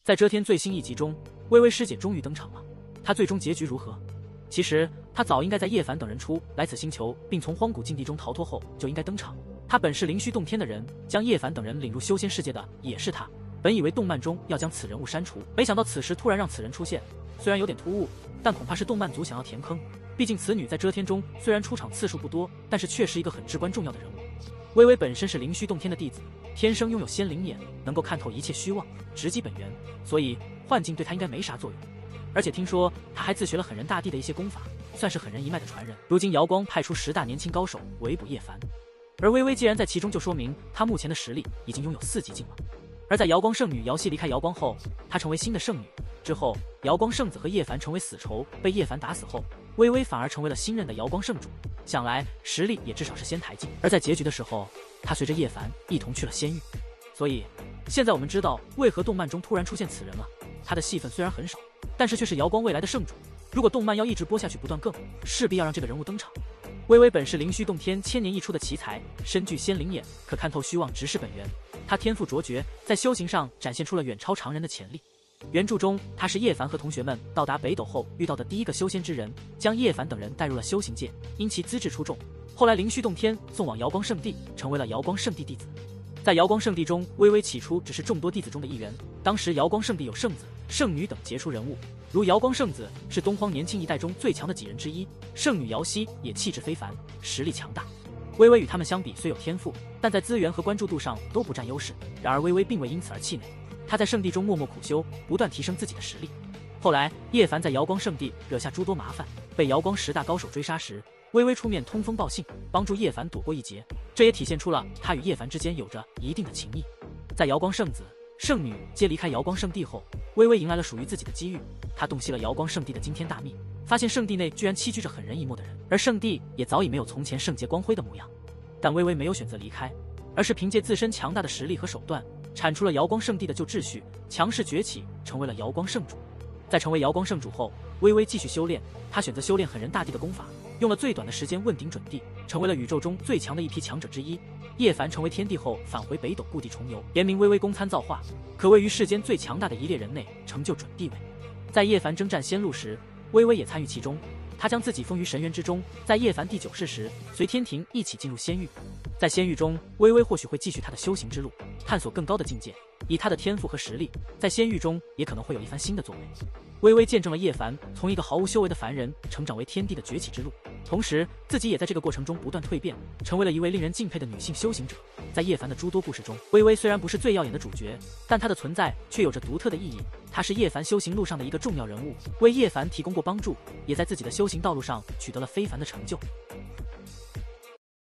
在遮天最新一集中，微微师姐终于登场了。她最终结局如何？其实她早应该在叶凡等人出来此星球，并从荒古禁地中逃脱后就应该登场。她本是灵虚洞天的人，将叶凡等人领入修仙世界的也是她。本以为动漫中要将此人物删除，没想到此时突然让此人出现，虽然有点突兀，但恐怕是动漫组想要填坑。毕竟此女在遮天中虽然出场次数不多，但是却是一个很至关重要的人物。微微本身是灵虚洞天的弟子，天生拥有仙灵眼，能够看透一切虚妄，直击本源，所以幻境对他应该没啥作用。而且听说他还自学了狠人大帝的一些功法，算是狠人一脉的传人。如今瑶光派出10大年轻高手围捕叶凡，而微微既然在其中，就说明他目前的实力已经拥有4级境了。而在瑶光圣女瑶汐离开瑶光后，她成为新的圣女之后，瑶光圣子和叶凡成为死仇，被叶凡打死后，微微反而成为了新任的瑶光圣主，想来实力也至少是仙台境。而在结局的时候，她随着叶凡一同去了仙域。所以现在我们知道为何动漫中突然出现此人了。他的戏份虽然很少，但是却是瑶光未来的圣主。如果动漫要一直播下去不断更，势必要让这个人物登场。微微本是灵虚洞天千年一出的奇才，身具仙灵眼，可看透虚妄，直视本源。他天赋卓绝，在修行上展现出了远超常人的潜力。原著中，他是叶凡和同学们到达北斗后遇到的第一个修仙之人，将叶凡等人带入了修行界。因其资质出众，后来灵虚洞天送往瑶光圣地，成为了瑶光圣地弟子。在瑶光圣地中，微微起初只是众多弟子中的一员。当时瑶光圣地有圣子、圣女等杰出人物，如瑶光圣子是东荒年轻一代中最强的几人之一，圣女瑶汐也气质非凡，实力强大。微微与他们相比虽有天赋，但在资源和关注度上都不占优势。然而微微并未因此而气馁，他在圣地中默默苦修，不断提升自己的实力。后来叶凡在瑶光圣地惹下诸多麻烦，被瑶光10大高手追杀时，微微出面通风报信，帮助叶凡躲过一劫。这也体现出了他与叶凡之间有着一定的情谊。在瑶光圣子、圣女皆离开瑶光圣地后，微微迎来了属于自己的机遇。他洞悉了瑶光圣地的惊天大秘，发现圣地内居然栖居着狠人一魔的人，而圣地也早已没有从前圣洁光辉的模样。但微微没有选择离开，而是凭借自身强大的实力和手段，铲除了瑶光圣地的旧秩序，强势崛起，成为了瑶光圣主。在成为瑶光圣主后，微微继续修炼，他选择修炼狠人大帝的功法，用了最短的时间问鼎准地，成为了宇宙中最强的一批强者之一。叶凡成为天帝后，返回北斗故地重游，言明微微功参造化，可谓于世间最强大的一列人内，成就准地位。在叶凡征战仙路时，微微也参与其中，他将自己封于神元之中。在叶凡第9世时，随天庭一起进入仙域。在仙域中，微微或许会继续他的修行之路，探索更高的境界。以他的天赋和实力，在仙域中也可能会有一番新的作为。微微见证了叶凡从一个毫无修为的凡人成长为天帝的崛起之路，同时自己也在这个过程中不断蜕变，成为了一位令人敬佩的女性修行者。在叶凡的诸多故事中，微微虽然不是最耀眼的主角，但她的存在却有着独特的意义。她是叶凡修行路上的一个重要人物，为叶凡提供过帮助，也在自己的修行道路上取得了非凡的成就。